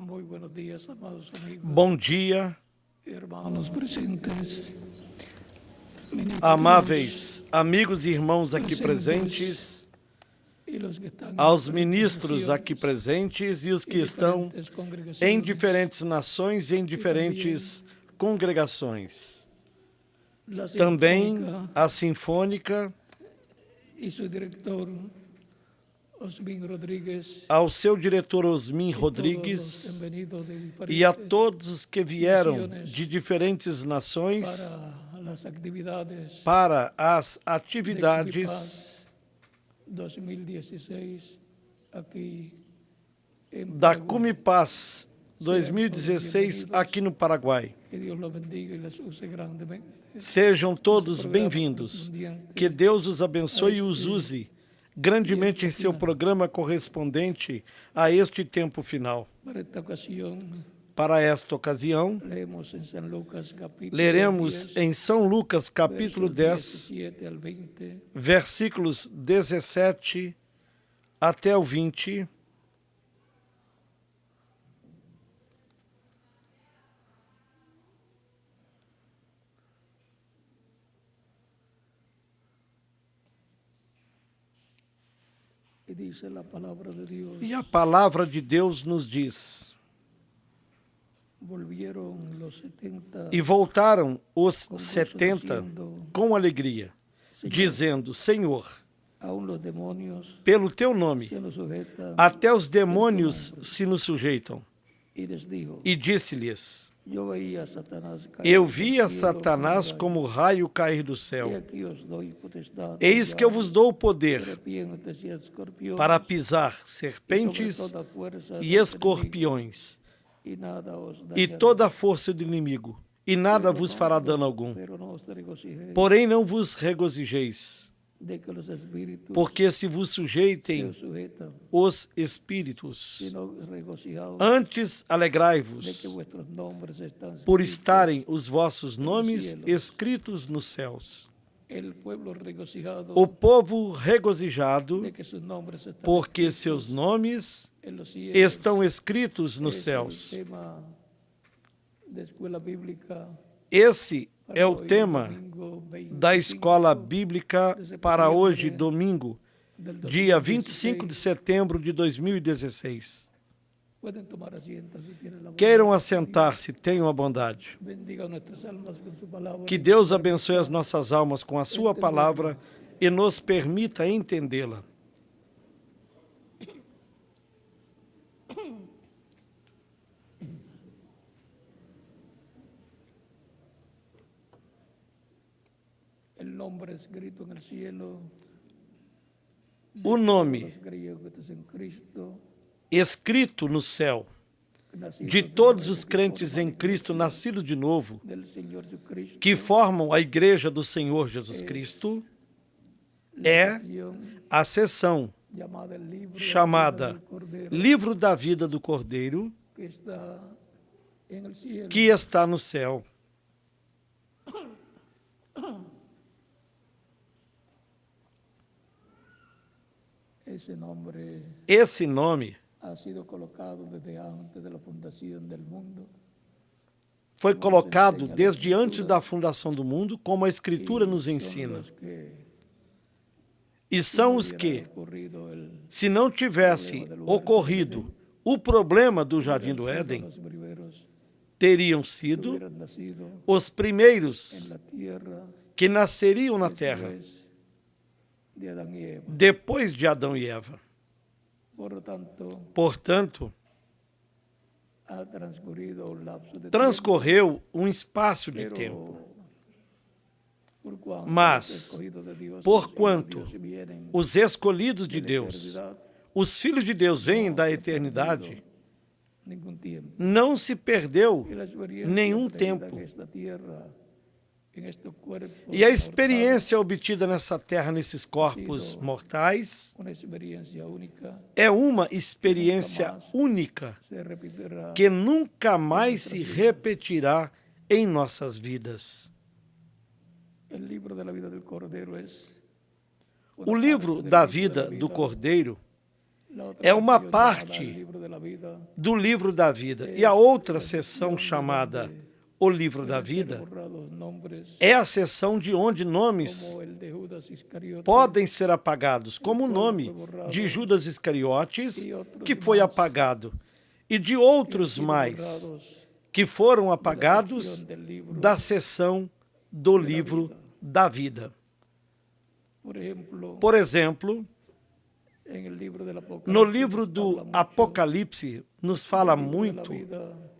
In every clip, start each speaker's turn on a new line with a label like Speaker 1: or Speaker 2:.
Speaker 1: Muy buenos días, amados amigos,
Speaker 2: Bom dia,
Speaker 1: hermanos presentes, ministros
Speaker 2: amáveis amigos e irmãos aqui presentes,
Speaker 1: y los que están
Speaker 2: aos
Speaker 1: en
Speaker 2: ministros
Speaker 1: diferentes
Speaker 2: aqui presentes e os que estão
Speaker 1: diferentes congregaciones,
Speaker 2: em diferentes nações e em diferentes congregações.
Speaker 1: la
Speaker 2: Também
Speaker 1: Sinfónica
Speaker 2: a Sinfônica,
Speaker 1: y su director Osmin Rodríguez,
Speaker 2: ao seu diretor Osmin
Speaker 1: y todos los que
Speaker 2: Rodrigues
Speaker 1: han venido de
Speaker 2: e a
Speaker 1: diferentes
Speaker 2: todos que vieram de diferentes nações
Speaker 1: para las actividades
Speaker 2: para as
Speaker 1: de
Speaker 2: atividades
Speaker 1: Cumipaz 2016 aqui em
Speaker 2: da
Speaker 1: Paraguay.
Speaker 2: Cumipaz 2016 aqui no Paraguai.
Speaker 1: Que Dios los bendiga y les use grandemente.
Speaker 2: Sejam todos bem-vindos. Que Deus os abençoe e os use grandemente em seu programa correspondente a este tempo final.
Speaker 1: Para esta ocasión
Speaker 2: Para esta ocasião,
Speaker 1: leemos en San Lucas capítulo
Speaker 2: leremos
Speaker 1: 10,
Speaker 2: em São Lucas, capítulo
Speaker 1: versos
Speaker 2: 10,
Speaker 1: 17 al 20,
Speaker 2: versículos 17 até o 20.
Speaker 1: y dice la palabra de Dios.
Speaker 2: E a palavra de Deus nos diz:
Speaker 1: Volvieron los 70
Speaker 2: E voltaram os
Speaker 1: con gozo
Speaker 2: 70
Speaker 1: diciendo,
Speaker 2: com alegria, dizendo: Senhor,
Speaker 1: aún los demonios
Speaker 2: pelo teu nome,
Speaker 1: se nos sujetan.
Speaker 2: até os demônios se nos sujeitam.
Speaker 1: Y les dijo,
Speaker 2: E disse-lhes:
Speaker 1: yo veía a Satanás caer
Speaker 2: Eu
Speaker 1: del
Speaker 2: vi a
Speaker 1: cielo
Speaker 2: Satanás
Speaker 1: como
Speaker 2: como raio cair do
Speaker 1: rayo.
Speaker 2: céu.
Speaker 1: Y aquí os doy potestad de
Speaker 2: Eis que eu vos dou o poder
Speaker 1: serpientes y escorpiones,
Speaker 2: para pisar
Speaker 1: y sobre
Speaker 2: serpentes
Speaker 1: toda fuerza
Speaker 2: e
Speaker 1: del
Speaker 2: escorpiões,
Speaker 1: enemigo, y nada os
Speaker 2: e
Speaker 1: dañará.
Speaker 2: toda a força do inimigo, e nada vos fará dano algum.
Speaker 1: Pero no os regocijeis
Speaker 2: Porém, não vos regozijeis,
Speaker 1: de que los espíritus
Speaker 2: porque se vos
Speaker 1: se
Speaker 2: sujeitem
Speaker 1: os sujetan,
Speaker 2: os espíritos.
Speaker 1: sino regocijaos
Speaker 2: Antes,
Speaker 1: de que
Speaker 2: alegrai-vos
Speaker 1: vuestros nombres están
Speaker 2: por
Speaker 1: escritos.
Speaker 2: estarem os vossos nomes escritos nos céus.
Speaker 1: El pueblo regocijado
Speaker 2: O povo regozijado,
Speaker 1: de que sus nombres están
Speaker 2: porque
Speaker 1: escritos
Speaker 2: seus nomes
Speaker 1: en los cielos.
Speaker 2: estão escritos nos
Speaker 1: Es
Speaker 2: céus.
Speaker 1: el tema de escuela bíblica
Speaker 2: Esse
Speaker 1: para
Speaker 2: é o
Speaker 1: hoy,
Speaker 2: tema
Speaker 1: domingo 25
Speaker 2: da escola bíblica para hoje, domingo,
Speaker 1: del
Speaker 2: dia
Speaker 1: 2016.
Speaker 2: 25 de setembro de 2016.
Speaker 1: Pueden tomar asiento si tienen la
Speaker 2: Queiram
Speaker 1: bondad.
Speaker 2: assentar-se, tenham a bondade.
Speaker 1: Bendiga nuestras almas con su palabra.
Speaker 2: Que Deus abençoe as nossas almas com a sua palavra e nos permita entendê-la.
Speaker 1: El nombre escrito en el cielo.
Speaker 2: O nome
Speaker 1: Los griegos que están en Cristo,
Speaker 2: escrito no céu
Speaker 1: nacidos
Speaker 2: de
Speaker 1: de
Speaker 2: todos
Speaker 1: nuevo
Speaker 2: os
Speaker 1: por
Speaker 2: crentes em Cristo,
Speaker 1: manifestación
Speaker 2: nascidos de novo,
Speaker 1: del Señor Jesucristo,
Speaker 2: que formam a igreja do Senhor Jesus Cristo, é a seção
Speaker 1: llamada el libro de la vida
Speaker 2: chamada
Speaker 1: del Cordero,
Speaker 2: Livro da Vida do Cordeiro,
Speaker 1: que está en el cielo.
Speaker 2: que está no céu.
Speaker 1: Ese nombre
Speaker 2: Esse nome
Speaker 1: ha sido colocado desde antes de la fundación del mundo.
Speaker 2: foi colocado desde antes da fundação do mundo, como a Escritura nos
Speaker 1: Son
Speaker 2: ensina.
Speaker 1: los que,
Speaker 2: E são os
Speaker 1: hubiera
Speaker 2: que,
Speaker 1: ocurrido
Speaker 2: se não tivesse ocorrido o problema do Jardim do Éden,
Speaker 1: los primeros
Speaker 2: teriam
Speaker 1: que
Speaker 2: sido
Speaker 1: hubieran nacido
Speaker 2: os primeiros
Speaker 1: en la tierra
Speaker 2: que nasceriam na terra,
Speaker 1: después de Adán y Eva.
Speaker 2: depois de Adão e Eva.
Speaker 1: Por lo tanto,
Speaker 2: Portanto,
Speaker 1: ha transcurrido un lapso de
Speaker 2: transcorreu um espaço de
Speaker 1: tiempo,
Speaker 2: tempo.
Speaker 1: por cuanto
Speaker 2: Mas,
Speaker 1: los escogidos de Dios,
Speaker 2: porquanto
Speaker 1: los hijos de Dios vienen
Speaker 2: os escolhidos de
Speaker 1: de la
Speaker 2: Deus,
Speaker 1: eternidad,
Speaker 2: os filhos de Deus vêm
Speaker 1: no
Speaker 2: da
Speaker 1: se ha
Speaker 2: eternidade,
Speaker 1: perdido ningún tiempo.
Speaker 2: não se perdeu
Speaker 1: Y la experiencia
Speaker 2: nenhum
Speaker 1: obtenida
Speaker 2: tempo.
Speaker 1: en esta tierra, en estos cuerpos
Speaker 2: E a
Speaker 1: mortales,
Speaker 2: experiência obtida nessa terra, nesses corpos mortais,
Speaker 1: una experiencia única,
Speaker 2: é uma experiência única
Speaker 1: se repetirá.
Speaker 2: que nunca mais se repetirá em nossas vidas.
Speaker 1: El libro de la vida del Cordero es
Speaker 2: O livro da vida do Cordeiro é uma parte do livro da vida. E a outra seção chamada O Livro da Vida é a seção de onde nomes podem ser apagados, como o nome de Judas Iscariotes, que foi apagado, e de outros mais, que foram apagados da seção do livro da vida. Por exemplo, no livro do Apocalipse, nos fala muito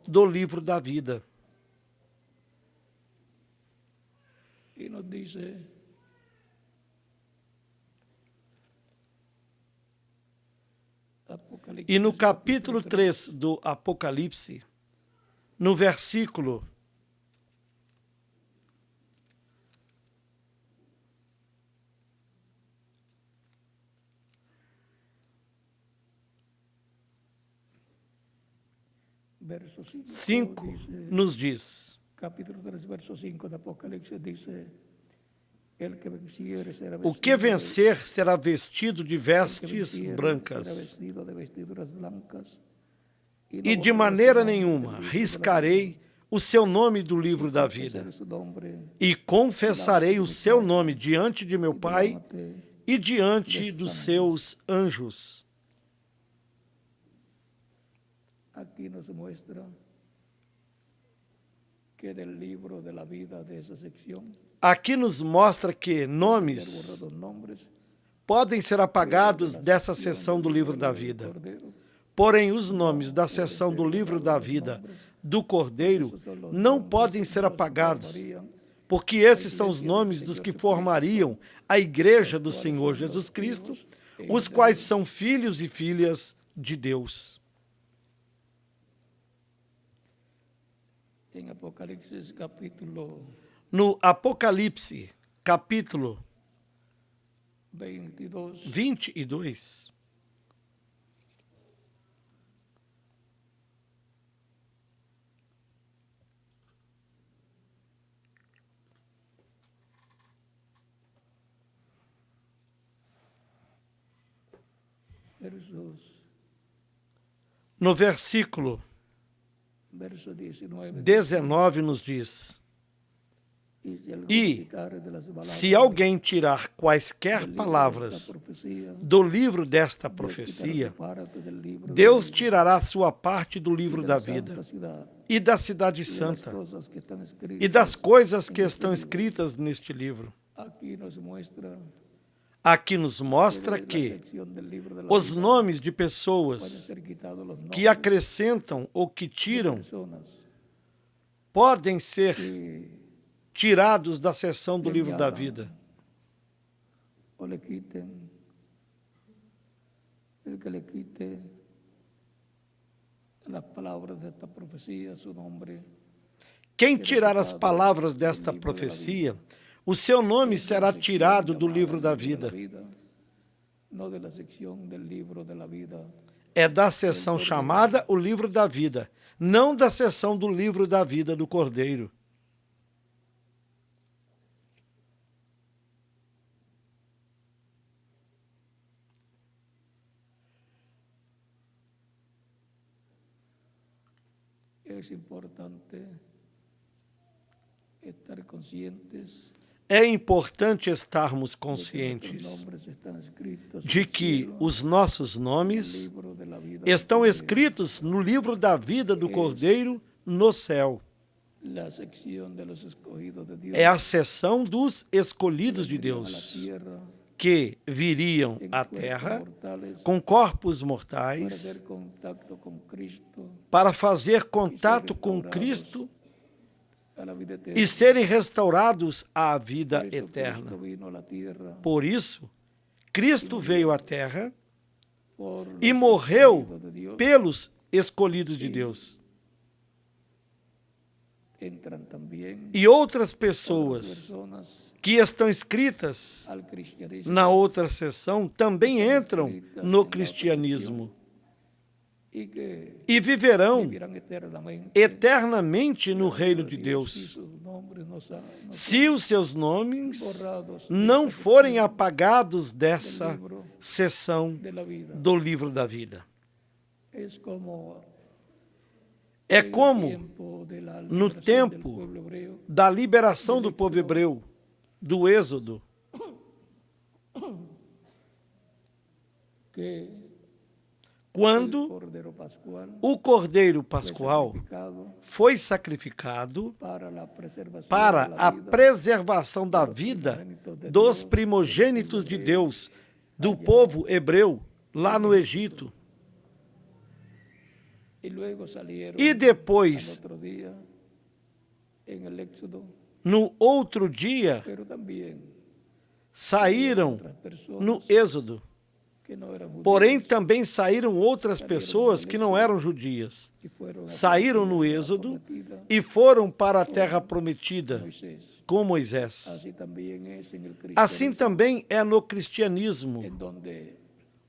Speaker 2: do livro da vida. E no capítulo 3 do Apocalipse, no versículo
Speaker 1: verso
Speaker 2: 5, nos diz:
Speaker 1: capítulo 3, verso 5 do Apocalipse diz:
Speaker 2: o que vencer será vestido de vestes brancas, e de maneira nenhuma riscarei o seu nome do livro da vida, e confessarei o seu nome diante de meu Pai e diante dos seus anjos.
Speaker 1: Aqui nos mostra que del libro de la vida de esa sección,
Speaker 2: aqui nos mostra que nomes podem ser apagados dessa seção do livro da vida. Porém, os nomes da seção do livro da vida do Cordeiro não podem ser apagados, porque esses são os nomes dos que formariam a Igreja do Senhor Jesus Cristo, os quais são filhos e filhas de Deus. No Apocalipse, capítulo 22, no versículo 19 nos diz: e se alguém tirar quaisquer palavras do livro desta profecia, Deus tirará sua parte do livro da vida e da cidade santa e das coisas que estão escritas neste livro. Aqui nos mostra que os nomes de pessoas que acrescentam ou que tiram podem ser tirados da seção do livro da vida. Quem tirar as palavras desta profecia, o seu nome será tirado do livro da vida. É da seção chamada o livro da vida, não da seção do livro da vida do Cordeiro. É importante estarmos conscientes de que os nossos nomes estão escritos no livro da vida do Cordeiro no céu. É a seção dos escolhidos de Deus, que viriam à terra com corpos mortais para fazer contato com Cristo e serem restaurados à vida eterna. Por isso, Cristo veio à terra e morreu pelos escolhidos de Deus. E outras pessoas que estão escritas na outra seção também entram no cristianismo e viverão eternamente no reino de Deus, se os seus nomes não forem apagados dessa sessão
Speaker 1: de la vida.
Speaker 2: do livro da vida.
Speaker 1: Es como
Speaker 2: É
Speaker 1: en el
Speaker 2: como
Speaker 1: tiempo de la
Speaker 2: no
Speaker 1: liberación del
Speaker 2: tempo
Speaker 1: pueblo hebreo,
Speaker 2: da liberação do povo hebreu, do Êxodo,
Speaker 1: que
Speaker 2: quando
Speaker 1: el Cordero Pascual
Speaker 2: o Cordeiro
Speaker 1: fue
Speaker 2: Pascual
Speaker 1: sacrificado
Speaker 2: foi sacrificado
Speaker 1: para la preservación
Speaker 2: para
Speaker 1: de la
Speaker 2: a
Speaker 1: vida
Speaker 2: preservação da vida dos primogênitos de Deus, do povo hebreu, lá no Egito.
Speaker 1: y luego salieron
Speaker 2: E
Speaker 1: al
Speaker 2: depois,
Speaker 1: otro día en el Éxodo,
Speaker 2: no outro dia,
Speaker 1: pero también
Speaker 2: saíram
Speaker 1: otras personas
Speaker 2: no Êxodo.
Speaker 1: que no eran judíos
Speaker 2: Porém, também saíram outras pessoas que não eram judias.
Speaker 1: y fueron a
Speaker 2: Saíram no
Speaker 1: la tierra
Speaker 2: Êxodo
Speaker 1: prometida,
Speaker 2: e foram para a terra prometida
Speaker 1: Moisés.
Speaker 2: com Moisés.
Speaker 1: Así también es en el
Speaker 2: Assim
Speaker 1: cristianismo,
Speaker 2: também é no cristianismo,
Speaker 1: en donde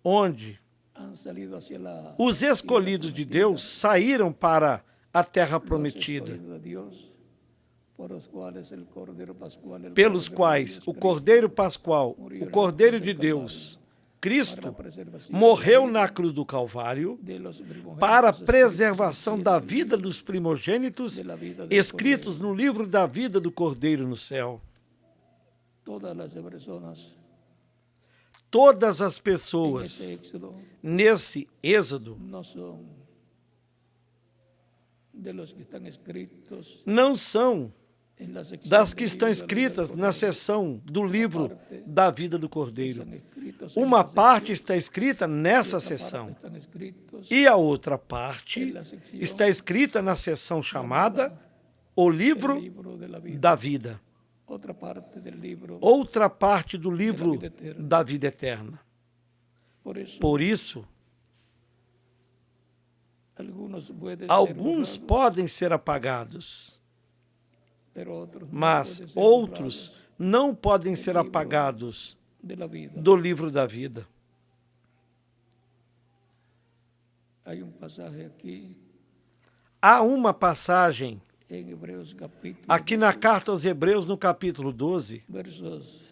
Speaker 2: onde
Speaker 1: han salido hacia la
Speaker 2: os escolhidos de Deus saíram para a terra
Speaker 1: los
Speaker 2: prometida,
Speaker 1: escogidos de Dios, por los cuales el Cordero Pascual, el
Speaker 2: pelos
Speaker 1: Cordero de
Speaker 2: quais
Speaker 1: Dios
Speaker 2: o
Speaker 1: Cristo,
Speaker 2: Cordeiro Pascual, o Cordeiro de Deus, Cristo,
Speaker 1: para la preservación
Speaker 2: morreu na cruz do Calvário
Speaker 1: de los primogénitos
Speaker 2: para a
Speaker 1: escritos
Speaker 2: preservação da
Speaker 1: en el
Speaker 2: vida dos primogênitos
Speaker 1: de la vida del
Speaker 2: escritos no livro da vida do Cordeiro no céu.
Speaker 1: todas las personas
Speaker 2: Todas as
Speaker 1: en
Speaker 2: pessoas
Speaker 1: este éxodo
Speaker 2: nesse Êxodo
Speaker 1: no son de los que están escritos
Speaker 2: não são
Speaker 1: en la sección
Speaker 2: das que
Speaker 1: del
Speaker 2: estão
Speaker 1: libro de la vida del
Speaker 2: escritas na
Speaker 1: Cordero,
Speaker 2: seção do livro da vida do Cordeiro.
Speaker 1: están escritos en
Speaker 2: Uma
Speaker 1: la
Speaker 2: parte
Speaker 1: sección,
Speaker 2: está escrita
Speaker 1: y
Speaker 2: nessa
Speaker 1: otra parte
Speaker 2: seção
Speaker 1: están escritos
Speaker 2: e a outra parte
Speaker 1: en la sección
Speaker 2: está escrita na seção chamada O
Speaker 1: del
Speaker 2: Livro
Speaker 1: libro de la vida.
Speaker 2: da Vida.
Speaker 1: Otra parte del libro.
Speaker 2: Outra parte do livro da vida eterna.
Speaker 1: Por eso,
Speaker 2: Por isso,
Speaker 1: algunos pueden ser
Speaker 2: alguns
Speaker 1: borrados,
Speaker 2: podem ser apagados,
Speaker 1: pero otros no
Speaker 2: mas
Speaker 1: pueden ser
Speaker 2: outros
Speaker 1: borrados
Speaker 2: não podem ser apagados
Speaker 1: de la vida.
Speaker 2: do livro da vida.
Speaker 1: Hay un pasaje aquí
Speaker 2: Há uma passagem
Speaker 1: en Hebreos capítulo
Speaker 2: aqui na carta aos Hebreus, no capítulo 12,
Speaker 1: versos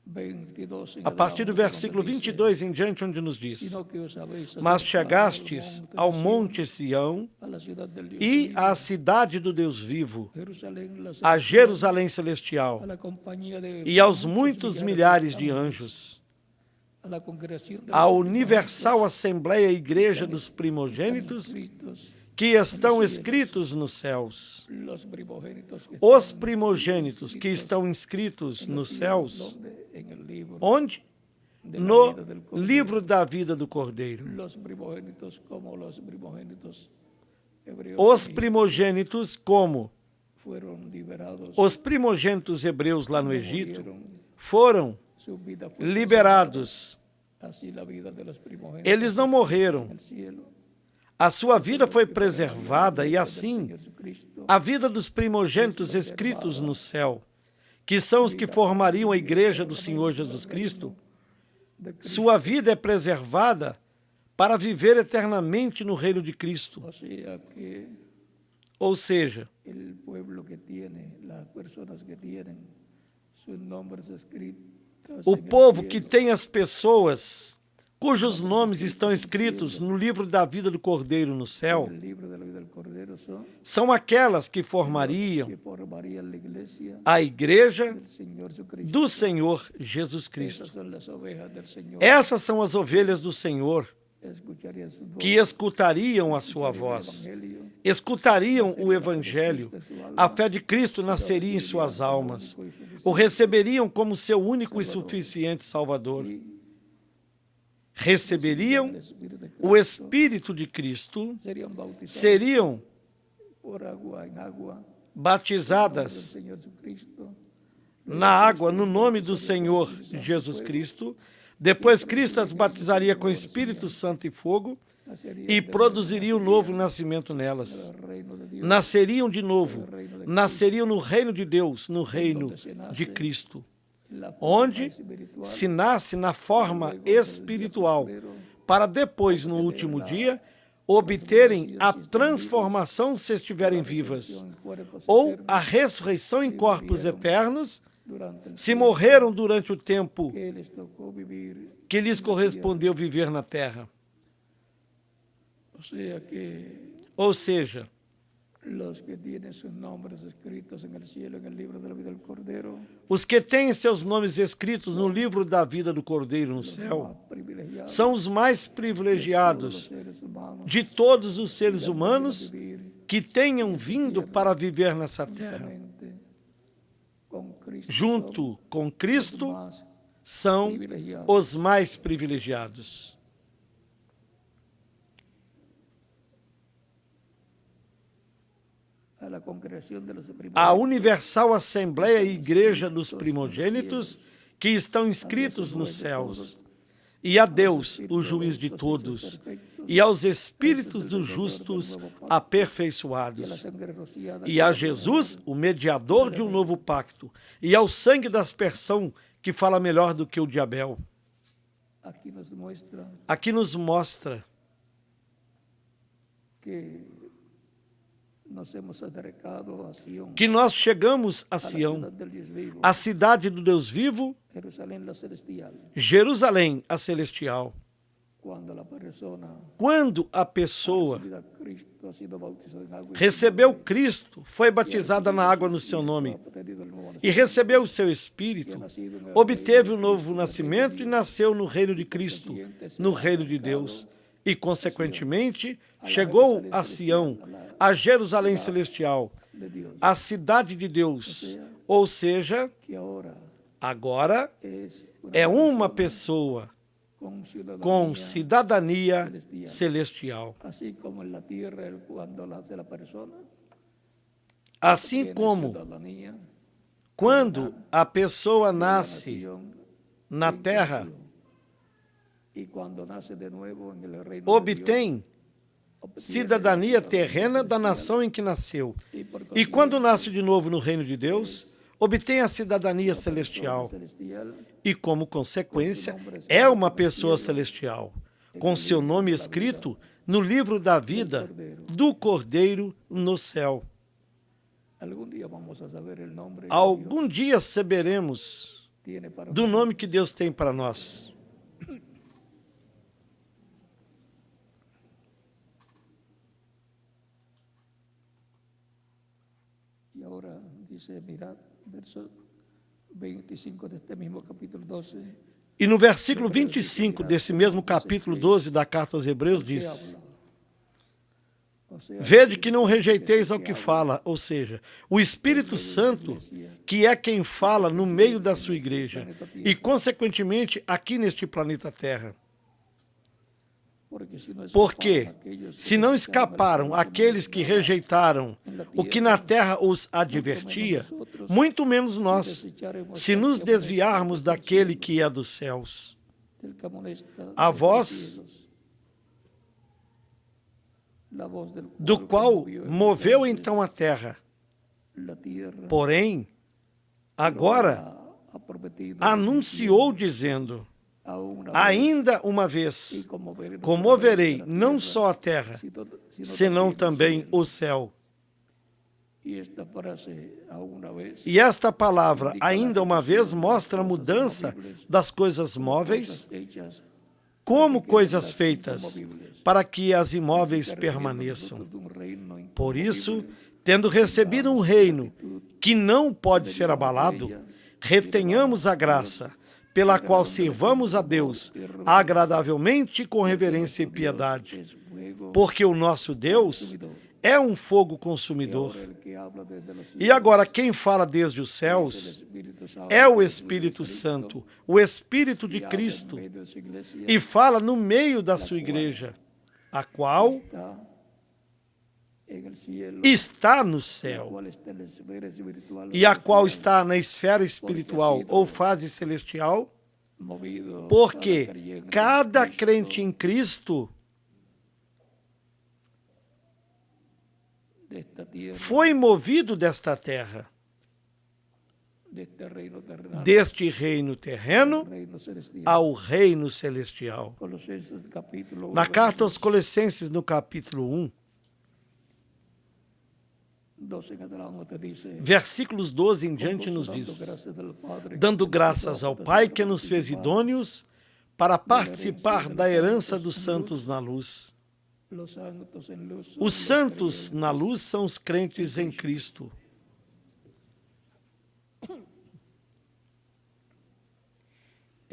Speaker 1: 22 en
Speaker 2: a partir do
Speaker 1: adelante,
Speaker 2: versículo
Speaker 1: donde dice,
Speaker 2: 22 em diante, onde nos diz:
Speaker 1: sino que os habéis
Speaker 2: Mas
Speaker 1: acercado
Speaker 2: chegastes ao
Speaker 1: de
Speaker 2: monte Sião
Speaker 1: Sión, a la ciudad del Dios
Speaker 2: e
Speaker 1: vivo,
Speaker 2: à cidade do Deus vivo,
Speaker 1: Jerusalén, la
Speaker 2: a
Speaker 1: celestial,
Speaker 2: Jerusalém
Speaker 1: a
Speaker 2: celestial
Speaker 1: la compañía de
Speaker 2: e aos muitos milhares de anjos,
Speaker 1: a la congregación de
Speaker 2: à
Speaker 1: los
Speaker 2: universal Assembleia e Igreja dos primogênitos
Speaker 1: primogénitos,
Speaker 2: que estão escritos nos céus.
Speaker 1: los primogénitos que
Speaker 2: Os
Speaker 1: están
Speaker 2: primogênitos que estão inscritos nos céus,
Speaker 1: donde en el libro
Speaker 2: onde?
Speaker 1: de la
Speaker 2: No
Speaker 1: vida del Cordero.
Speaker 2: livro da vida do Cordeiro.
Speaker 1: Los primogénitos como los primogénitos hebreos
Speaker 2: Os
Speaker 1: que
Speaker 2: primogênitos, como
Speaker 1: fueron liberados,
Speaker 2: os primogênitos hebreus lá no Egito,
Speaker 1: murieron,
Speaker 2: foram
Speaker 1: su vida fue
Speaker 2: liberados.
Speaker 1: preservada. Así la vida de los primogénitos
Speaker 2: Eles não morreram.
Speaker 1: en el cielo,
Speaker 2: A sua vida foi preservada e assim
Speaker 1: Señor Jesucristo,
Speaker 2: a vida dos primogênitos escritos no céu, que são os que formariam a igreja do Senhor Jesus Cristo,
Speaker 1: de Cristo.
Speaker 2: sua vida é preservada para viver eternamente no reino de Cristo.
Speaker 1: O sea que
Speaker 2: Ou seja,
Speaker 1: el pueblo que tiene, las personas que tienen sus nombres escritos
Speaker 2: o
Speaker 1: en el
Speaker 2: povo que
Speaker 1: cielo,
Speaker 2: tem as pessoas cujos nomes estão escritos no livro da vida do Cordeiro no céu,
Speaker 1: el libro de la vida del Cordero son
Speaker 2: são aquelas que formariam
Speaker 1: que formarían la iglesia
Speaker 2: a igreja
Speaker 1: del Señor Jesucristo.
Speaker 2: do Senhor Jesus Cristo.
Speaker 1: Esas son las ovejas del Señor.
Speaker 2: Essas são as ovelhas do Senhor
Speaker 1: Escucharían su voz,
Speaker 2: que escutariam a sua
Speaker 1: escucharían el
Speaker 2: voz,
Speaker 1: evangelio,
Speaker 2: escutariam o Evangelho, a fé de Cristo nasceria em suas almas, o receberiam como seu único e suficiente Salvador,
Speaker 1: y
Speaker 2: receberiam
Speaker 1: el Espíritu de
Speaker 2: o Espírito de Cristo,
Speaker 1: serían bautizados
Speaker 2: seriam
Speaker 1: por agua en agua del
Speaker 2: batizadas
Speaker 1: Señor Jesucristo.
Speaker 2: na água no nome do Senhor Jesus Cristo. Depois Cristo as batizaria com Espírito Santo e fogo e produziria um novo nascimento nelas.
Speaker 1: El reino de Dios,
Speaker 2: Nasceriam de novo, nasceriam no reino de Deus, no reino de Cristo,
Speaker 1: la forma
Speaker 2: onde
Speaker 1: espiritual,
Speaker 2: se nasce na forma espiritual, para depois, no último dia, obterem a transformação se estiverem vivas,
Speaker 1: en cuerpos
Speaker 2: ou
Speaker 1: eternos,
Speaker 2: a ressurreição em corpos eternos se morreram durante o tempo
Speaker 1: que les tocó vivir,
Speaker 2: que lhes correspondeu viver na terra. Ou seja,
Speaker 1: los que tienen sus nombres escritos en el cielo, en el libro de la vida del Cordero,
Speaker 2: os que têm seus nomes escritos no livro da vida do Cordeiro no céu, são os mais privilegiados de todos os seres humanos que tenham vindo para viver nessa terra. Junto com Cristo, são os mais privilegiados. A Universal Assembleia e Igreja dos Primogênitos, que estão inscritos nos céus, e a Deus, o juiz de todos, e aos espíritos dos justos aperfeiçoados, e a Jesus, o mediador de um novo pacto, e ao sangue da aspersão, que fala melhor do que o de Abel. Aqui nos mostra que nós chegamos a Sião, a cidade do Deus vivo, Jerusalém, a celestial. Quando a pessoa recebeu Cristo, foi batizada na água no seu nome e recebeu o seu Espírito, obteve um novo nascimento e nasceu no reino de Cristo, no reino de Deus. E, consequentemente, chegou a Sião, a Jerusalém celestial, a cidade de Deus. Ou seja, agora é uma pessoa com cidadania celestial. Assim como quando a pessoa nasce na terra, obtém cidadania terrena da nação em que nasceu. E quando nasce de novo no reino de Deus, obtém a cidadania celestial. E, como consequência, é uma pessoa celestial, com seu nome escrito no livro da vida do Cordeiro no céu. Algum dia saberemos do nome que Deus tem para nós.
Speaker 1: E agora diz, mirad, verso 25 deste mesmo capítulo 12.
Speaker 2: E no versículo 25 desse mesmo capítulo 12 da carta aos Hebreus diz: vede que não rejeiteis ao que fala, ou seja, o Espírito Santo, que é quem fala no meio da sua igreja e, consequentemente, aqui neste planeta Terra. Porque, se não escaparam aqueles que rejeitaram o que na terra os advertia, muito menos nós, se nos desviarmos daquele que é dos céus. A voz do qual moveu então a terra. Porém, agora anunciou dizendo: ainda uma vez comoverei não só a terra, senão também o céu. E esta palavra, ainda uma vez, mostra a mudança das coisas móveis como coisas feitas, para que as imóveis permaneçam. Por isso, tendo recebido um reino que não pode ser abalado, retenhamos a graça, pela qual sirvamos a Deus agradavelmente com reverência e piedade, porque o nosso Deus é um fogo consumidor. E agora quem fala desde os céus é o Espírito Santo, o Espírito de Cristo, e fala no meio da sua igreja, a qual está no céu, e a qual está na esfera espiritual ou fase celestial, porque cada crente em Cristo foi movido desta terra, deste reino terreno ao reino celestial. Na carta aos Colossenses, no capítulo 1,
Speaker 1: 12 en adelante dice,
Speaker 2: Versículos 12 em diante nos
Speaker 1: dando
Speaker 2: diz:
Speaker 1: gracias al Padre,
Speaker 2: dando graças ao Pai que nos fez idôneos para participar da herança dos santos na luz.
Speaker 1: los santos en luz son
Speaker 2: Os
Speaker 1: los
Speaker 2: santos
Speaker 1: creyentes,
Speaker 2: na luz são os crentes em Cristo,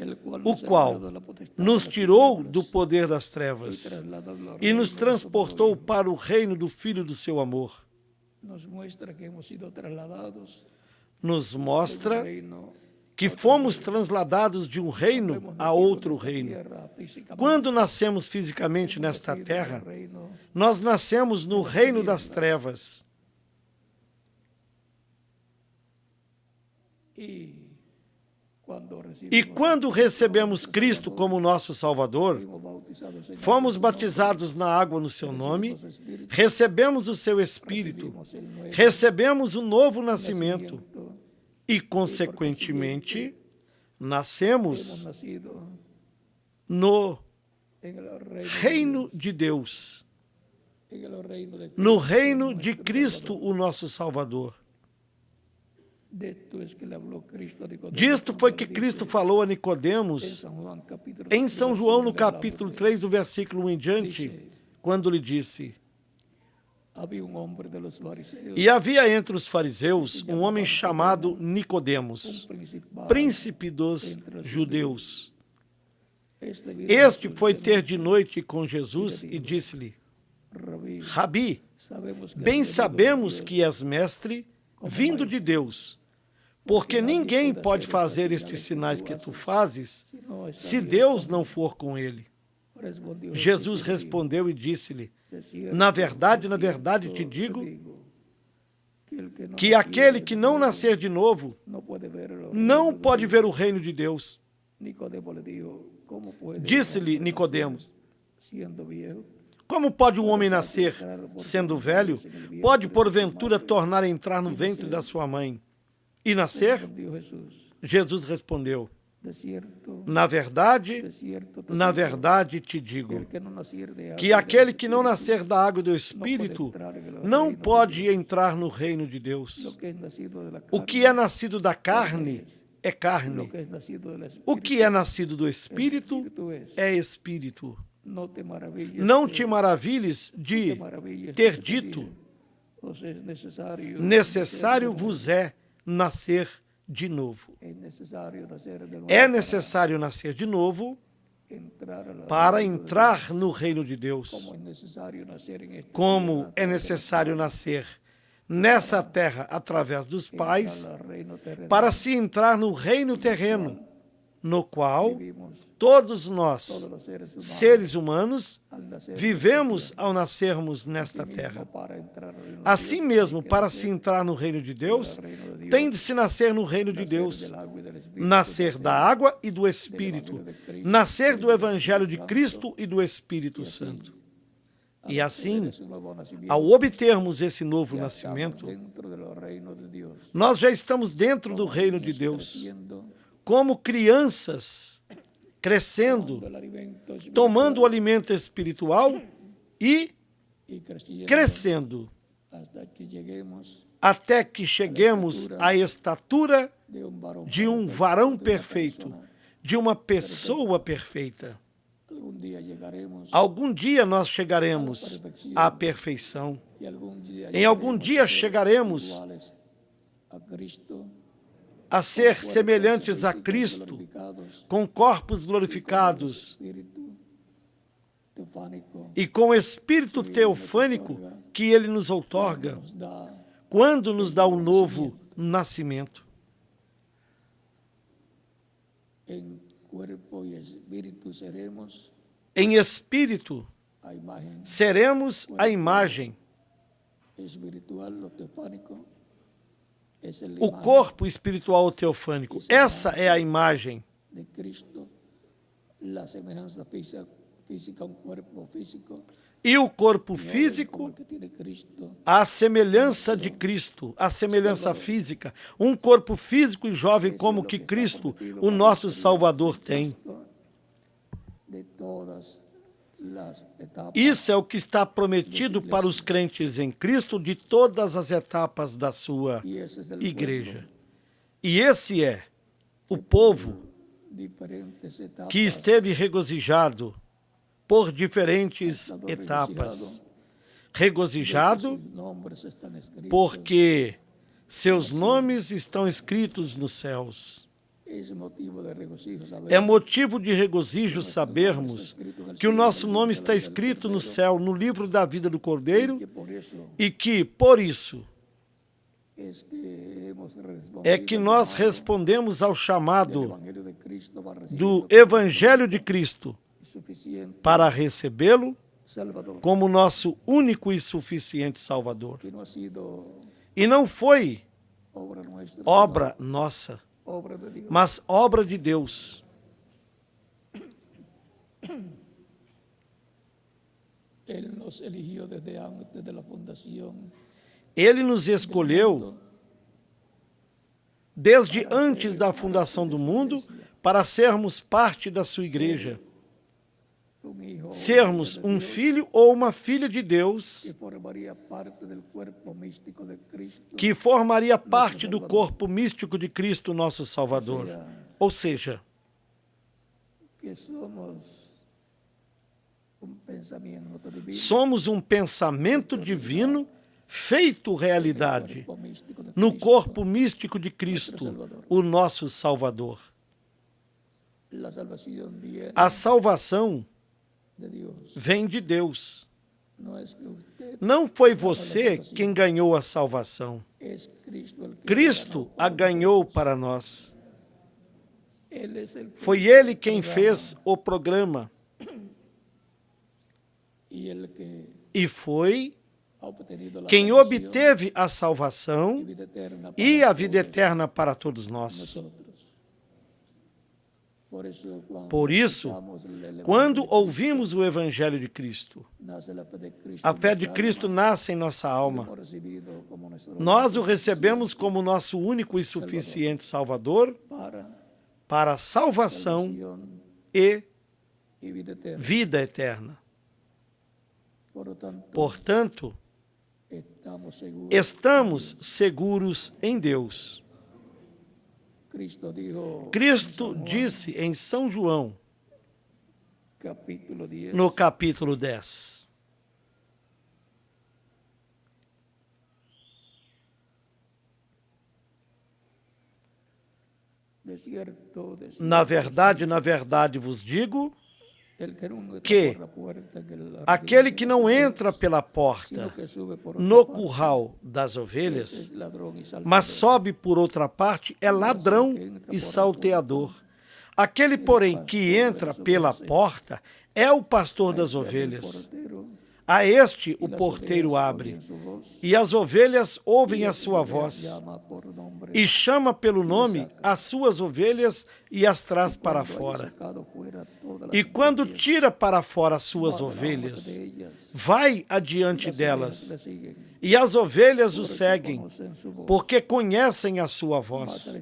Speaker 1: el cual
Speaker 2: o
Speaker 1: nos ha
Speaker 2: qual
Speaker 1: librado de la potestad
Speaker 2: nos
Speaker 1: de las
Speaker 2: tirou
Speaker 1: tinieblas
Speaker 2: do poder das
Speaker 1: y
Speaker 2: trevas
Speaker 1: trasladado al
Speaker 2: e nos
Speaker 1: reino de su
Speaker 2: transportou
Speaker 1: amado Hijo.
Speaker 2: para o reino do Filho do seu amor.
Speaker 1: Nos muestra que hemos sido trasladados
Speaker 2: Nos
Speaker 1: de un
Speaker 2: mostra
Speaker 1: reino
Speaker 2: que fomos transladados de um reino
Speaker 1: hemos
Speaker 2: a
Speaker 1: nacido
Speaker 2: outro
Speaker 1: nesta
Speaker 2: reino.
Speaker 1: tierra físicamente,
Speaker 2: Quando nascemos fisicamente
Speaker 1: hemos
Speaker 2: nesta
Speaker 1: nacido
Speaker 2: terra,
Speaker 1: en el reino,
Speaker 2: nós nascemos no reino das trevas.
Speaker 1: y
Speaker 2: E quando recebemos Cristo como nosso Salvador, fomos batizados na água no seu nome, recebemos o seu Espírito, recebemos o novo nascimento e, consequentemente, nascemos no reino de Deus, no reino de Cristo, o nosso Salvador. Disto foi que Cristo falou a Nicodemos em São João, no capítulo 3, do versículo 1 em diante, quando lhe disse: E havia entre os fariseus um homem chamado Nicodemos, príncipe dos judeus. Este foi ter de noite com Jesus e disse-lhe: Rabi, bem sabemos que és mestre, vindo de Deus, porque ninguém pode fazer estes sinais que tu fazes se Deus não for com ele. Jesus respondeu e disse-lhe: na verdade te digo que aquele que não nascer de novo não pode ver o reino de Deus. Disse-lhe Nicodemos: como pode um homem nascer sendo velho? Pode, porventura, tornar a entrar no ventre da sua mãe e nascer? Jesus respondeu: na verdade te digo que aquele que não nascer da água e do Espírito não pode entrar no reino de Deus. O que é nascido da carne é carne. O que é nascido do Espírito é Espírito. Não te maravilhes de ter dito: necessário vos é nascer de novo. É necessário nascer de novo para entrar no reino de Deus. Como é necessário nascer nessa terra através dos pais, para se entrar no reino terreno, no qual todos nós, seres humanos, vivemos ao nascermos nesta terra. Assim mesmo, para se entrar no reino de Deus, tem de se nascer no reino de Deus, nascer da água e do Espírito, nascer do Evangelho de Cristo e do Espírito Santo. E assim, ao obtermos esse novo nascimento, nós já estamos dentro do reino de Deus, como crianças, crescendo, tomando o alimento espiritual e crescendo, até que cheguemos à estatura de um varão perfeito, de uma pessoa perfeita. Algum dia nós chegaremos à perfeição. Em algum dia chegaremos a ser semelhantes a Cristo, com corpos glorificados e com o Espírito teofânico que Ele nos outorga quando nos dá o novo nascimento. Em espírito seremos a imagem. O corpo espiritual teofânico, essa é a imagem e o corpo físico, a semelhança de Cristo, a semelhança física, um corpo físico e jovem como que Cristo, o nosso Salvador, tem. Isso é o que está prometido para os crentes em Cristo de todas as etapas da sua igreja. E esse é o povo que esteve regozijado por diferentes etapas. Regozijado porque seus nomes estão escritos nos céus. É motivo de regozijo sabermos que o nosso nome está escrito no céu, no livro da vida do Cordeiro, e que, por isso, é que nós respondemos ao chamado do Evangelho de Cristo para recebê-lo como nosso único e suficiente Salvador. E não foi obra nossa, mas obra de Deus. Ele nos escolheu desde antes da fundação do mundo para sermos parte da sua igreja. Sermos um filho ou uma filha de Deus que formaria parte do corpo místico de Cristo, nosso Salvador. Ou seja, somos um pensamento divino feito realidade no corpo místico de Cristo, o nosso Salvador. A salvação vem de Deus. Não foi você quem ganhou a salvação. Cristo a ganhou para nós. Foi Ele quem fez o programa. E foi quem obteve a salvação e a vida eterna para todos nós. Por isso, quando ouvimos o Evangelho de Cristo, a fé de Cristo nasce em nossa alma. Nós o recebemos como nosso único e suficiente Salvador para salvação e vida eterna. Portanto, estamos seguros em Deus. Cristo disse em São João, no capítulo 10, na verdade vos digo que aquele que não entra pela porta no curral das ovelhas, mas sobe por outra parte, é ladrão e salteador. Aquele, porém, que entra pela porta é o pastor das ovelhas. A este o porteiro abre, e as ovelhas ouvem a sua voz, e chama pelo nome as suas ovelhas e as traz para fora. E quando tira para fora as suas ovelhas, vai adiante delas, e as ovelhas o seguem, porque conhecem a sua voz.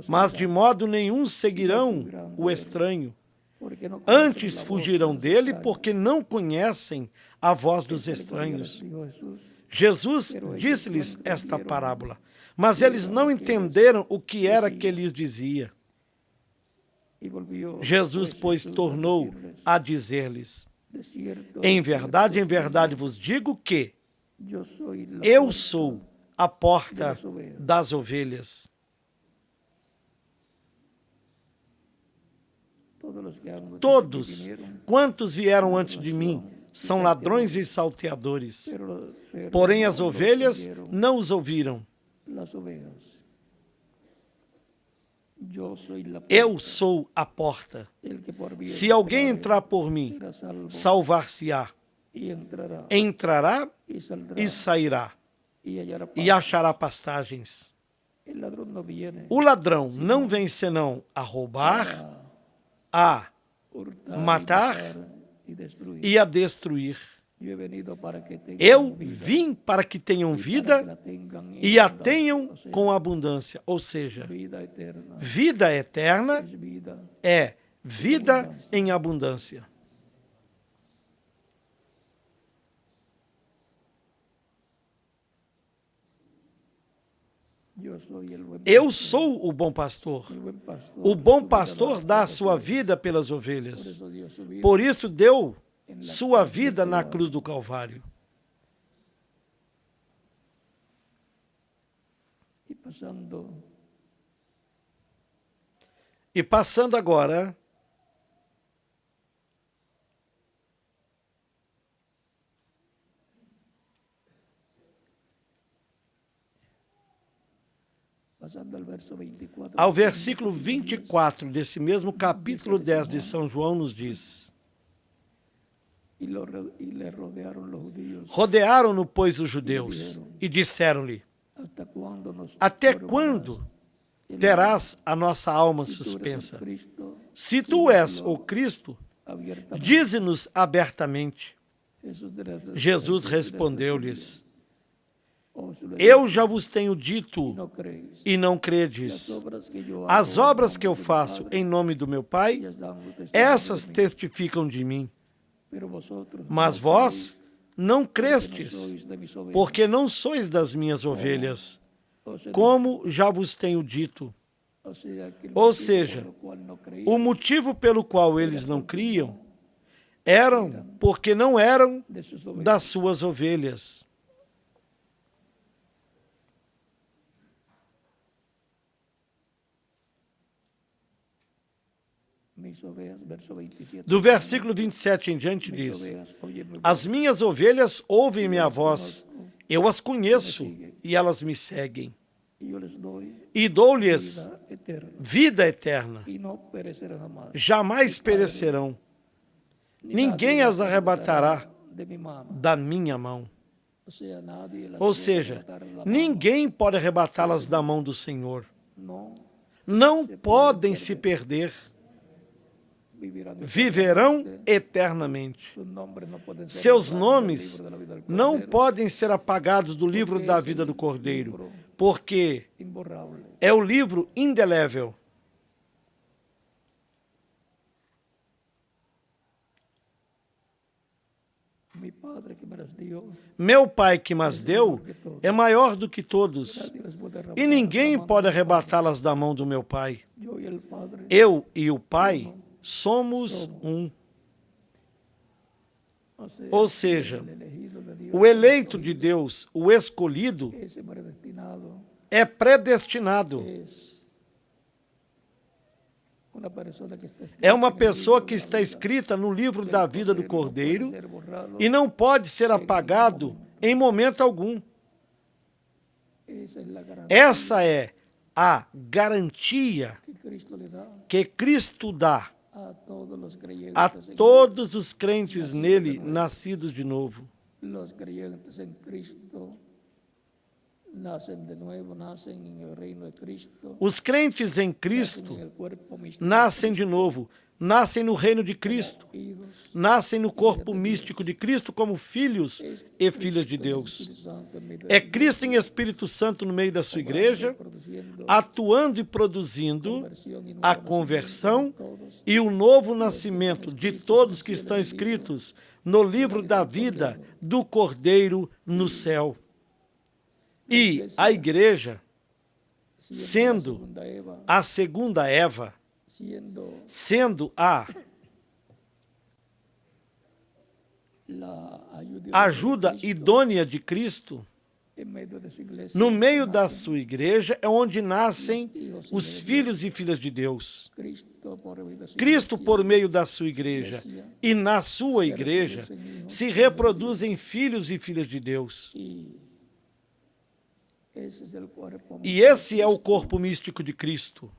Speaker 2: Mas de modo nenhum seguirão o estranho. Antes fugirão dele, porque não conhecem a voz dos estranhos. Jesus disse-lhes esta parábola, mas eles não entenderam o que era que lhes dizia. Jesus, pois, tornou a dizer-lhes: em verdade vos digo que eu sou a porta das ovelhas. Todos quantos vieram antes de mim são ladrões e salteadores, porém as ovelhas não os ouviram. Eu sou a porta. Se alguém entrar por mim, salvar-se-á. Entrará e sairá, e achará pastagens. O ladrão não vem senão a roubar, a matar e a destruir. Eu vim para que tenham vida e a tenham com abundância. Ou seja, vida eterna é vida em abundância. Eu sou o bom pastor. O bom pastor dá a sua vida pelas ovelhas. Por isso deu sua vida na cruz do Calvário. E passando agora ao versículo 24 desse mesmo capítulo 10 de São João nos diz: rodearam-no, pois, os judeus, e disseram-lhe: até quando terás a nossa alma suspensa? Se tu és o Cristo, dize-nos abertamente. Jesus respondeu-lhes: eu já vos tenho dito e não credes. As obras que eu faço em nome do meu Pai, essas testificam de mim. Mas vós não crestes, porque não sois das minhas ovelhas, como já vos tenho dito. Ou seja, o motivo pelo qual eles não criam eram porque não eram das suas ovelhas. Do versículo 27 em diante diz: as minhas ovelhas ouvem minha voz, eu as conheço e elas me seguem. E dou-lhes vida eterna, jamais perecerão, ninguém as arrebatará da minha mão. Ou seja, ninguém pode arrebatá-las da mão do Senhor. Não podem se perder. Viverão eternamente. Seus nomes não podem ser apagados do livro da vida do Cordeiro, porque é o livro indelével. Meu Pai que mas deu é maior do que todos, e ninguém pode arrebatá-las da mão do meu Pai. Eu e o Pai somos um. Ou seja, o eleito de Deus, o escolhido, é predestinado. É uma pessoa que está escrita no livro da vida do Cordeiro e não pode ser apagado em momento algum. Essa é a garantia que Cristo dá a todos os crentes nele, nascidos de novo. Os crentes em Cristo nascem de novo, nascem no reino de Cristo, nascem no corpo místico de Cristo como filhos e filhas de Deus. É Cristo em Espírito Santo no meio da sua igreja, atuando e produzindo a conversão e o novo nascimento de todos que estão escritos no livro da vida do Cordeiro no céu. E a igreja, sendo a segunda Eva, sendo a ajuda idônea de Cristo, no meio da sua igreja é onde nascem os filhos e filhas de Deus. Cristo, por meio da sua igreja e na sua igreja, se reproduzem filhos e filhas de Deus. E esse é o corpo místico de Cristo.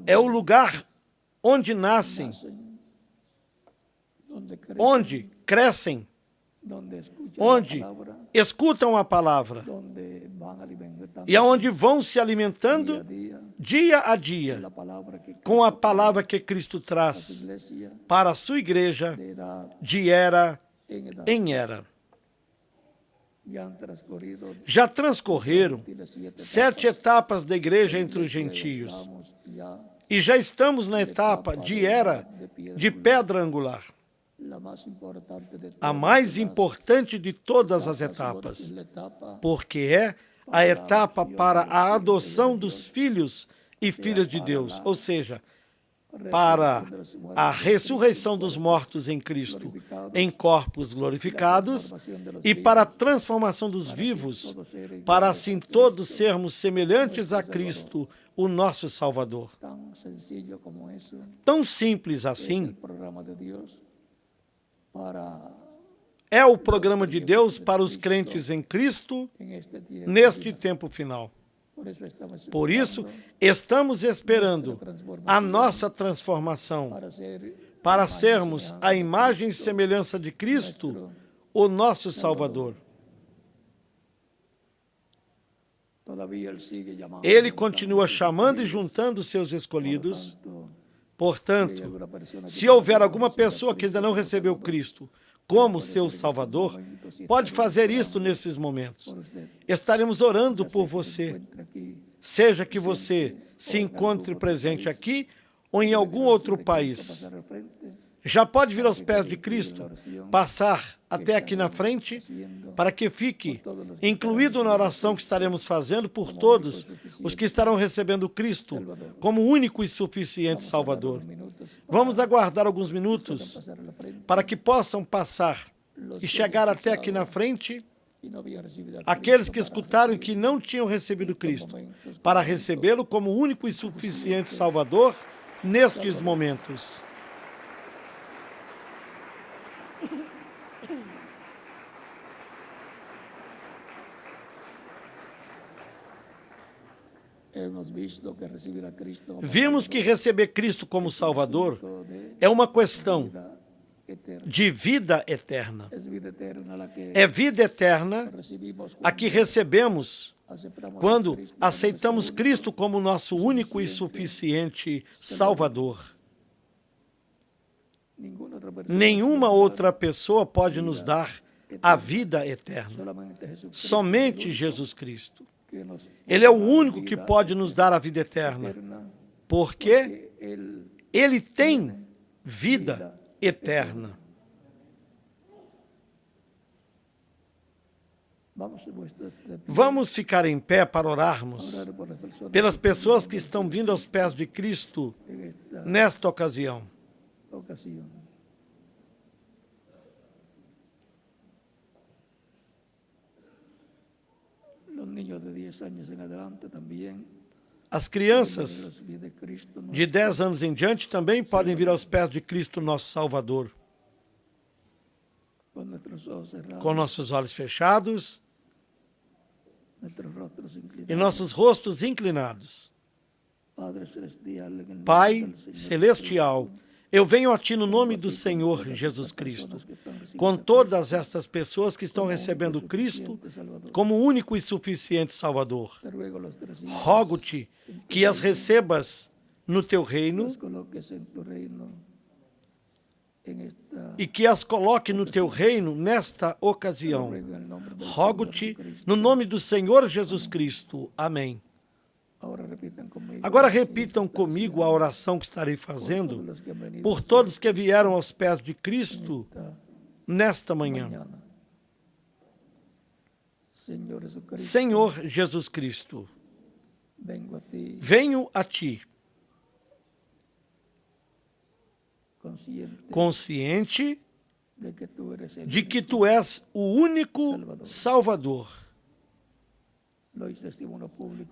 Speaker 2: É o lugar onde nascem, onde crescem, onde escutam a palavra e aonde vão se alimentando dia a dia com a palavra que Cristo traz para a sua igreja de era em era. Já transcorreram 7 etapas da igreja entre os gentios e já estamos na etapa de era de pedra angular. a mais importante de todas as etapas, porque é a etapa para a adoção dos filhos e filhas de Deus, ou seja, para a ressurreição dos mortos em Cristo, em corpos glorificados, e para a transformação dos vivos, para assim todos sermos semelhantes a Cristo, o nosso Salvador. Tão simples assim é o programa de Deus para os crentes em Cristo neste tempo final. Por isso, estamos esperando a nossa transformação para sermos a imagem e semelhança de Cristo, o nosso Salvador. Ele continua chamando e juntando seus escolhidos. Portanto, se houver alguma pessoa que ainda não recebeu Cristo como seu Salvador, pode fazer isto nesses momentos. Estaremos orando por você, seja que você se encontre presente aqui ou em algum outro país. Já pode vir aos pés de Cristo, passar até aqui na frente, para que fique incluído na oração que estaremos fazendo por todos os que estarão recebendo Cristo como único e suficiente Salvador. Vamos aguardar alguns minutos para que possam passar e chegar até aqui na frente aqueles que escutaram que não tinham recebido Cristo, para recebê-lo como único e suficiente Salvador nestes momentos. Vimos que receber Cristo como Salvador é uma questão de vida eterna. É vida eterna a que recebemos quando aceitamos Cristo como nosso único e suficiente Salvador. Nenhuma outra pessoa pode nos dar a vida eterna. Somente Jesus Cristo. Ele é o único que pode nos dar a vida eterna, porque Ele tem vida eterna. Vamos ficar em pé para orarmos pelas pessoas que estão vindo aos pés de Cristo nesta ocasião. As crianças de 10 anos em diante também podem vir aos pés de Cristo, nosso Salvador. Com nossos olhos fechados e nossos rostos inclinados. Pai Celestial, eu venho a Ti no nome do Senhor Jesus Cristo, com todas estas pessoas que estão recebendo Cristo como único e suficiente Salvador. Rogo-te que as recebas no Teu reino e que as coloque no Teu reino nesta ocasião. Rogo-te no nome do Senhor Jesus Cristo. Amém. Agora repitam comigo a oração que estarei fazendo por todos que vieram aos pés de Cristo nesta manhã. Senhor Jesus Cristo, venho a Ti, consciente de que Tu és o único Salvador.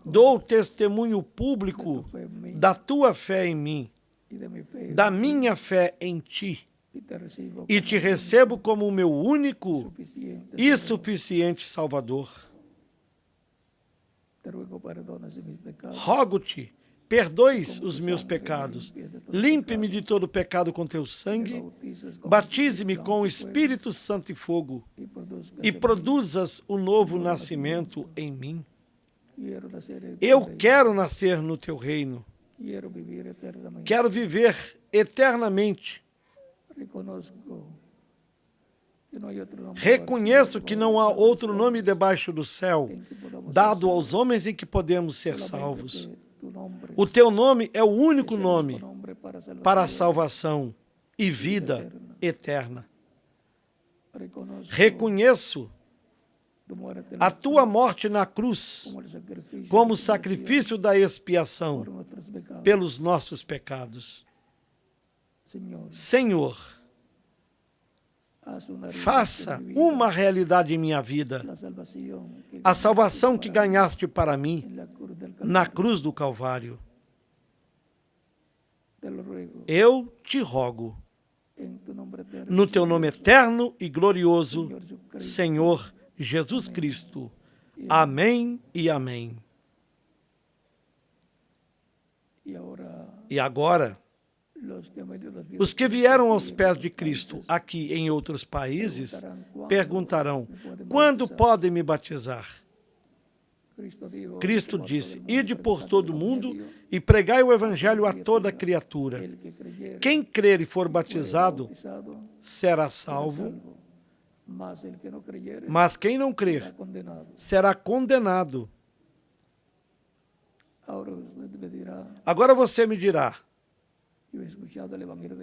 Speaker 2: Dou testemunho público da Tua fé em mim, da minha fé em Ti, e Te recebo como o meu único e suficiente Salvador. Rogo-te, perdoes os meus pecados, limpe-me de todo pecado com Teu sangue, batize-me com o Espírito Santo e fogo, e produzas o novo nascimento em mim. Eu quero nascer no Teu reino. Quero viver eternamente. Reconheço que não há outro nome debaixo do céu, dado aos homens em que podemos ser salvos. O Teu nome é o único nome para a salvação e vida eterna.
Speaker 1: Reconozco
Speaker 2: Reconheço
Speaker 1: tu muerte en
Speaker 2: a
Speaker 1: la
Speaker 2: tua morte na cruz
Speaker 1: como el sacrificio
Speaker 2: como
Speaker 1: de
Speaker 2: sacrifício da expiação
Speaker 1: por nuestros pecados.
Speaker 2: pelos nossos pecados.
Speaker 1: Señor,
Speaker 2: Senhor,
Speaker 1: haz una
Speaker 2: faça
Speaker 1: realidad en mi vida
Speaker 2: uma realidade em minha vida,
Speaker 1: la salvación que
Speaker 2: a salvação que
Speaker 1: para mí
Speaker 2: ganhaste para mim
Speaker 1: en la cruz del
Speaker 2: na
Speaker 1: Calvario.
Speaker 2: cruz do Calvário.
Speaker 1: Te lo ruego
Speaker 2: Eu te rogo,
Speaker 1: en tu nombre eterno,
Speaker 2: no teu nome eterno e glorioso,
Speaker 1: Señor Jesucristo.
Speaker 2: Senhor Jesus Cristo. Amém e amém. E agora, os que vieram aos pés de Cristo aqui em outros países perguntarão: quando podem me batizar? Cristo disse: ide por todo o mundo e pregai o evangelho a toda criatura. Quem crer e for batizado será salvo, mas quem não crer será condenado. Agora você me dirá: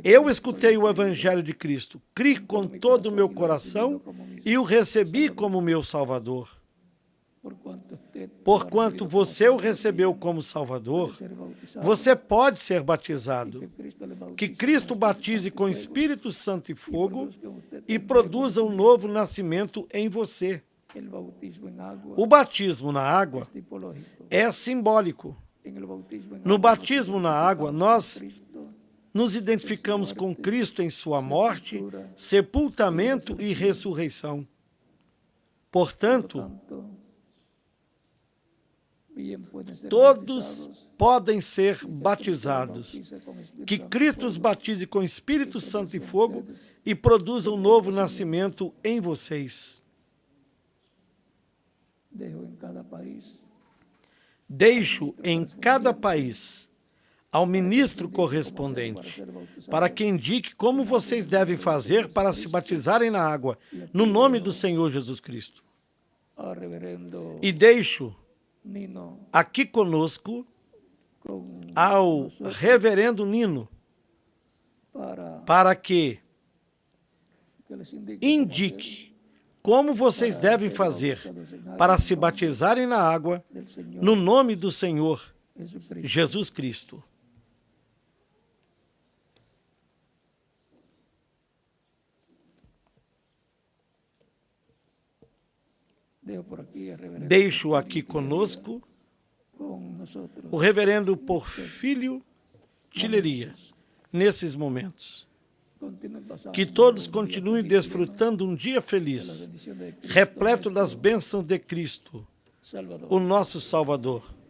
Speaker 2: eu escutei o evangelho de Cristo, criei com todo o meu coração e o recebi como meu Salvador. Porquanto você o recebeu como Salvador, você pode ser batizado. Que Cristo batize com Espírito Santo e fogo e produza um novo nascimento em você. O batismo na água é simbólico. No batismo na água, nós nos identificamos com Cristo em sua morte, sepultamento e ressurreição. Portanto, todos podem ser batizados. Que Cristo os batize com Espírito Santo e fogo e produza um novo nascimento em vocês. Deixo em cada país ao ministro correspondente para que indique como vocês devem fazer para se batizarem na água, no nome do Senhor Jesus Cristo. E deixo aqui conosco ao reverendo Nino para que indique como vocês devem fazer para se batizarem na água no nome do Senhor Jesus Cristo. Deixo aqui conosco o reverendo Porfírio Tileria, nesses momentos. Que todos continuem desfrutando um dia feliz, repleto das bênçãos de Cristo, o nosso Salvador.